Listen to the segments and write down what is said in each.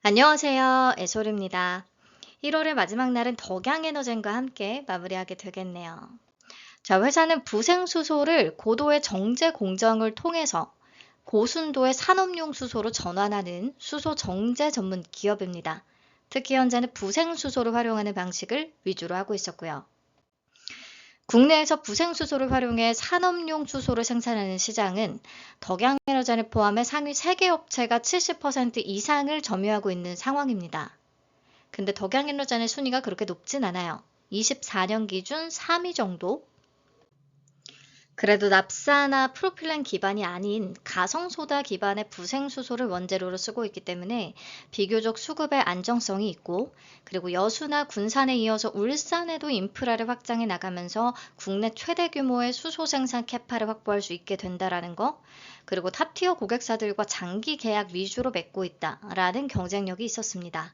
안녕하세요. 에솔입니다. 1월의 마지막 날은 덕양에너젠과 함께 마무리하게 되겠네요. 자, 회사는 부생수소를 고도의 정제 공정을 통해서 고순도의 산업용 수소로 전환하는 수소 정제 전문 기업입니다. 특히 현재는 부생수소를 활용하는 방식을 위주로 하고 있었고요. 국내에서 부생수소를 활용해 산업용 수소를 생산하는 시장은 덕양에너젠을 포함해 상위 3개 업체가 70% 이상을 점유하고 있는 상황입니다. 근데 덕양에너젠의 순위가 그렇게 높진 않아요. 24년 기준 3위 정도? 그래도 납사나 프로필렌 기반이 아닌 가성소다 기반의 부생수소를 원재료로 쓰고 있기 때문에 비교적 수급의 안정성이 있고, 그리고 여수나 군산에 이어서 울산에도 인프라를 확장해 나가면서 국내 최대 규모의 수소 생산 캐파를 확보할 수 있게 된다라는 거, 그리고 탑티어 고객사들과 장기 계약 위주로 맺고 있다라는 경쟁력이 있었습니다.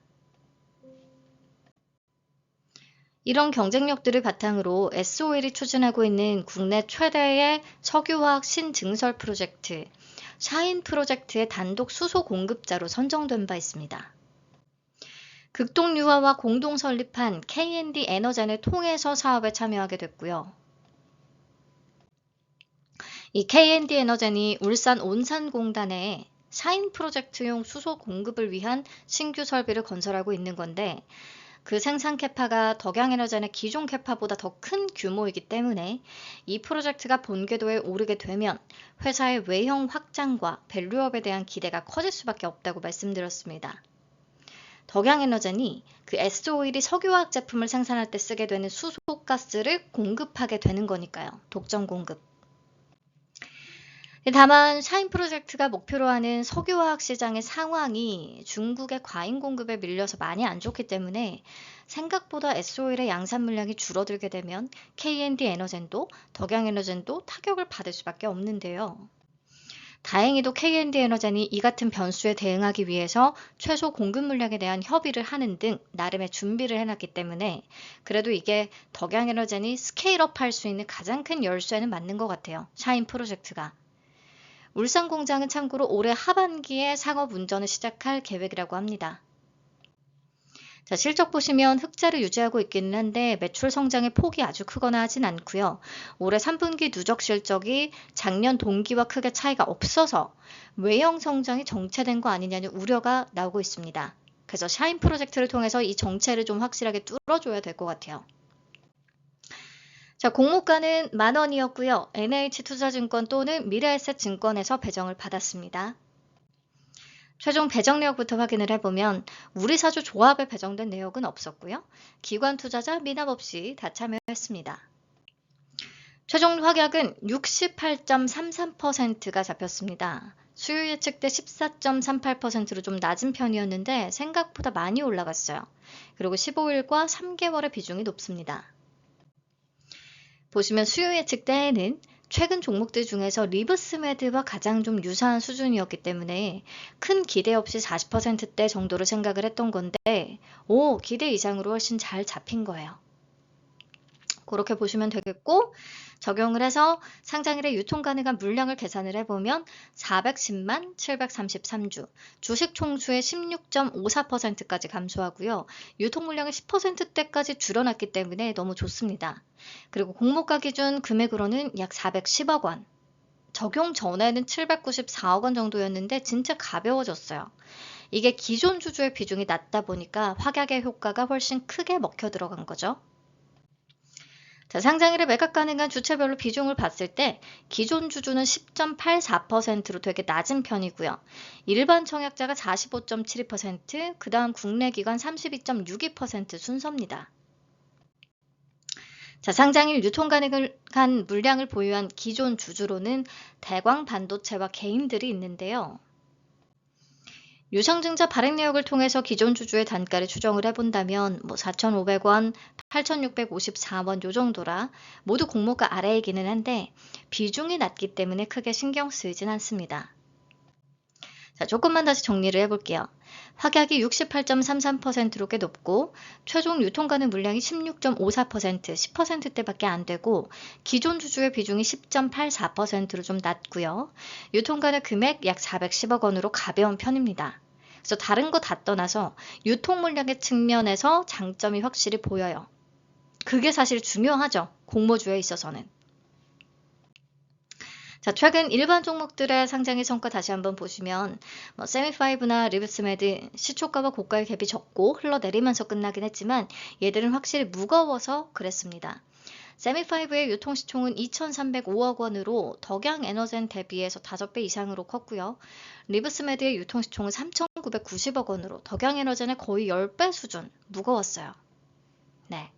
이런 경쟁력들을 바탕으로 S-오일이 추진하고 있는 국내 최대의 석유화학 신증설 프로젝트, 샤인 프로젝트의 단독 수소 공급자로 선정된 바 있습니다. 극동유화와 공동 설립한 K&D 에너젠을 통해서 사업에 참여하게 됐고요. 이 K&D 에너젠이 울산 온산공단에 샤인 프로젝트용 수소 공급을 위한 신규 설비를 건설하고 있는 건데, 그 생산 캐파가 덕양에너젠의 기존 캐파보다 더 큰 규모이기 때문에 이 프로젝트가 본궤도에 오르게 되면 회사의 외형 확장과 밸류업에 대한 기대가 커질 수밖에 없다고 말씀드렸습니다. 덕양에너젠이 그 S-오일이 석유화학 제품을 생산할 때 쓰게 되는 수소가스를 공급하게 되는 거니까요. 독점 공급. 다만 샤인 프로젝트가 목표로 하는 석유화학 시장의 상황이 중국의 과잉 공급에 밀려서 많이 안 좋기 때문에 생각보다 S-오일의 양산 물량이 줄어들게 되면 K&D 에너젠도 덕양에너젠도 타격을 받을 수밖에 없는데요. 다행히도 K&D 에너젠이 이 같은 변수에 대응하기 위해서 최소 공급 물량에 대한 협의를 하는 등 나름의 준비를 해놨기 때문에 그래도 이게 덕양에너젠이 스케일업 할 수 있는 가장 큰 열쇠는 맞는 것 같아요. 샤인 프로젝트가. 울산 공장은 참고로 올해 하반기에 상업 운전을 시작할 계획이라고 합니다. 자, 실적 보시면 흑자를 유지하고 있기는 한데 매출 성장의 폭이 아주 크거나 하진 않고요. 올해 3분기 누적 실적이 작년 동기와 크게 차이가 없어서 외형 성장이 정체된 거 아니냐는 우려가 나오고 있습니다. 그래서 샤인 프로젝트를 통해서 이 정체를 좀 확실하게 뚫어줘야 될 것 같아요. 자, 공모가는 10,000원이었고요. NH투자증권 또는 미래에셋증권에서 배정을 받았습니다. 최종 배정 내역부터 확인을 해보면 우리사주 조합에 배정된 내역은 없었고요. 기관 투자자 미납 없이 다 참여했습니다. 최종 확약은 68.33%가 잡혔습니다. 수요 예측 때 14.38%로 좀 낮은 편이었는데 생각보다 많이 올라갔어요. 그리고 15일과 3개월의 비중이 높습니다. 보시면 수요 예측 때에는 최근 종목들 중에서 리브스메드와 가장 좀 유사한 수준이었기 때문에 큰 기대 없이 40%대 정도로 생각을 했던 건데 기대 이상으로 훨씬 잘 잡힌 거예요. 그렇게 보시면 되겠고, 적용을 해서 상장일에 유통 가능한 물량을 계산을 해보면 410만 733주, 주식 총수의 16.54%까지 감소하고요. 유통 물량을 10%대까지 줄여놨기 때문에 너무 좋습니다. 그리고 공모가 기준 금액으로는 약 410억 원. 적용 전에는 794억 원 정도였는데 진짜 가벼워졌어요. 이게 기존 주주의 비중이 낮다 보니까 확약의 효과가 훨씬 크게 먹혀 들어간 거죠. 자, 상장일에 매각 가능한 주체별로 비중을 봤을 때 기존 주주는 10.84%로 되게 낮은 편이고요. 일반 청약자가 45.72%, 그 다음 국내 기관 32.62% 순서입니다. 자, 상장일 유통 가능한 물량을 보유한 기존 주주로는 대광 반도체와 개인들이 있는데요. 유상증자 발행 내역을 통해서 기존 주주의 단가를 추정을 해본다면 4,500원, 8,654원 요 정도라 모두 공모가 아래이기는 한데 비중이 낮기 때문에 크게 신경 쓰이진 않습니다. 자, 조금만 다시 정리를 해볼게요. 확약이 68.33%로 꽤 높고 최종 유통 가능 물량이 16.54%, 10%대밖에 안 되고 기존 주주의 비중이 10.84%로 좀 낮고요. 유통 가능 금액 약 410억 원으로 가벼운 편입니다. 그래서 다른 거 다 떠나서 유통 물량의 측면에서 장점이 확실히 보여요. 그게 사실 중요하죠. 공모주에 있어서는. 자, 최근 일반 종목들의 상장의 성과 다시 한번 보시면 세미파이브나 리브스메드 시초가와 고가의 갭이 적고 흘러내리면서 끝나긴 했지만 얘들은 확실히 무거워서 그랬습니다. 세미파이브의 유통시총은 2,305억 원으로 덕양에너젠 대비해서 5배 이상으로 컸고요. 리브스메드의 유통시총은 3,990억 원으로 덕양에너젠의 거의 10배 수준 무거웠어요. 네.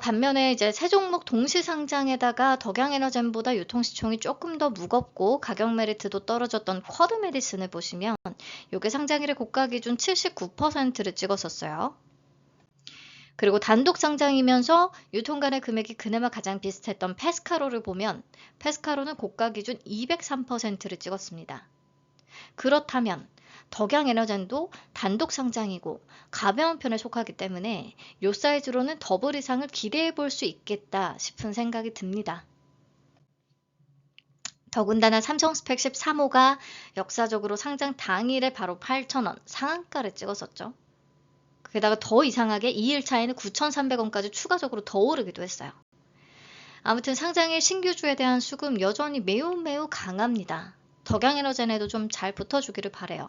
반면에 이제 세 종목 동시 상장에다가 덕양에너젠보다 유통시총이 조금 더 무겁고 가격 메리트도 떨어졌던 쿼드 메디슨을 보시면 이게 상장일의 고가 기준 79%를 찍었었어요. 그리고 단독 상장이면서 유통 간의 금액이 그나마 가장 비슷했던 페스카로를 보면 페스카로는 고가 기준 203%를 찍었습니다. 그렇다면 덕양에너젠도 단독 상장이고 가벼운 편에 속하기 때문에 이 사이즈로는 더블 이상을 기대해 볼 수 있겠다 싶은 생각이 듭니다. 더군다나 삼성스펙 13호가 역사적으로 상장 당일에 바로 8,000원 상한가를 찍었었죠. 게다가 더 이상하게 2일차에는 9,300원까지 추가적으로 더 오르기도 했어요. 아무튼 상장일 신규주에 대한 수급 여전히 매우 강합니다. 덕양에너젠에도 좀 잘 붙어주기를 바래요.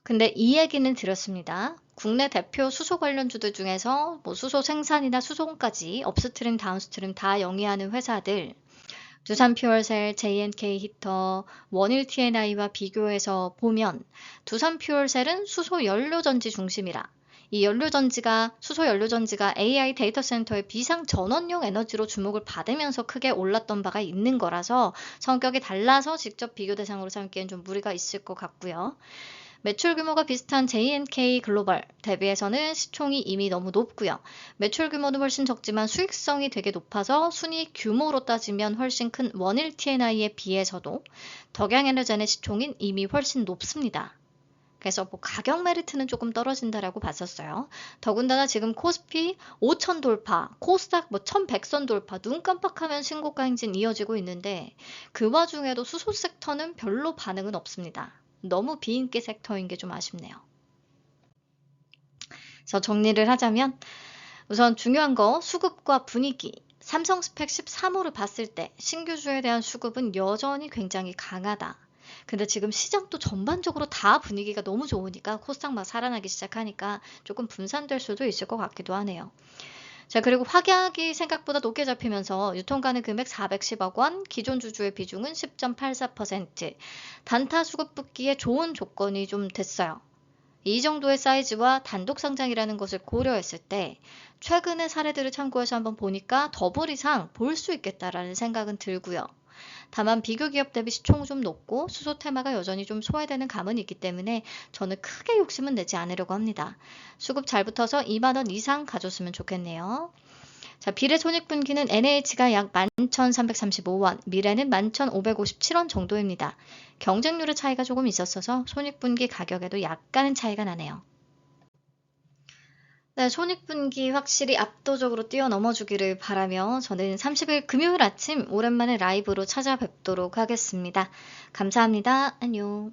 근데 이 얘기는 드렸습니다. 국내 대표 수소 관련주들 중에서 수소 생산이나 수송까지 업스트림, 다운스트림 다 영위하는 회사들 두산퓨얼셀, JNK 히터, 원일 T&I와 비교해서 보면 두산퓨얼셀은 수소 연료전지 중심이라 이 수소 연료전지가 AI 데이터 센터의 비상 전원용 에너지로 주목을 받으면서 크게 올랐던 바가 있는 거라서 성격이 달라서 직접 비교 대상으로 삼기엔 좀 무리가 있을 것 같고요. 매출 규모가 비슷한 JNK 글로벌 대비해서는 시총이 이미 너무 높고요. 매출 규모는 훨씬 적지만 수익성이 되게 높아서 순이익 규모로 따지면 훨씬 큰 원일 T&I에 비해서도 덕양에너젠의 시총인 이미 훨씬 높습니다. 그래서 가격 메리트는 조금 떨어진다라고 봤었어요. 더군다나 지금 코스피 5,000 돌파, 코스닥 1,100선 돌파, 눈 깜빡하면 신고가 행진 이어지고 있는데 그 와중에도 수소 섹터는 별로 반응은 없습니다. 너무 비인기 섹터인 게 좀 아쉽네요. 그래서 정리를 하자면 우선 중요한 거 수급과 분위기. 삼성스펙 13호를 봤을 때 신규주에 대한 수급은 여전히 굉장히 강하다. 근데 지금 시장도 전반적으로 다 분위기가 너무 좋으니까 코스닥 막 살아나기 시작하니까 조금 분산될 수도 있을 것 같기도 하네요. 자, 그리고 확약이 생각보다 높게 잡히면서 유통 가능 금액 410억 원, 기존 주주의 비중은 10.84%, 단타 수급 붙기에 좋은 조건이 좀 됐어요. 이 정도의 사이즈와 단독 상장이라는 것을 고려했을 때 최근의 사례들을 참고해서 한번 보니까 더블 이상 볼 수 있겠다라는 생각은 들고요. 다만 비교 기업 대비 시총은 좀 높고 수소 테마가 여전히 좀 소외되는 감은 있기 때문에 저는 크게 욕심은 내지 않으려고 합니다. 수급 잘 붙어서 2만 원 이상 가졌으면 좋겠네요. 자, 비례 손익분기는 NH가 약 11,335원, 미래는 11,557원 정도입니다. 경쟁률의 차이가 조금 있었어서 손익분기 가격에도 약간은 차이가 나네요. 네, 손익분기 확실히 압도적으로 뛰어넘어주기를 바라며 저는 30일 금요일 아침 오랜만에 라이브로 찾아뵙도록 하겠습니다. 감사합니다. 안녕.